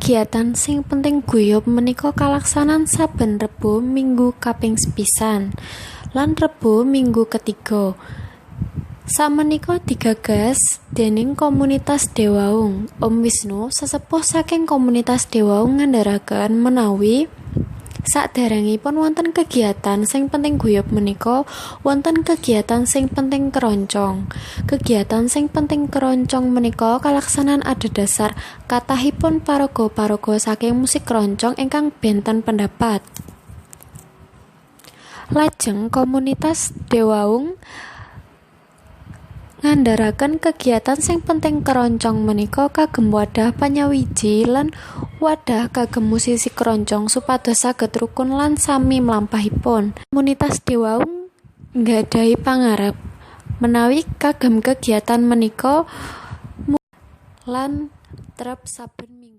Kegiatan sing penting guyub menika kalaksanan saben Rebo Minggu kaping sepisan lan Rebo Minggu ketiga. Samenika digagas dening komunitas Dewaung. Om Wisnu sesepuh saking komunitas Dewaung ngandharaken menawi saderengipun wonten kegiatan sing penting guyub menika wonten kegiatan sing penting keroncong. Kegiatan sing penting keroncong menika kalaksanan adhedhasar kathahipun paraga-paraga saking musik keroncong ingkang benten pendapat. Lajeng komunitas Dewaung ngandharaken kegiatan sing penting keroncong menika kagem wadah panyawiji lan wadah kagem musisi keroncong supados saged rukun lan sami mlampahipun. Komunitas Dewaung nggadahi pangarep menawi kagem kegiatan menika lan trep saben minggu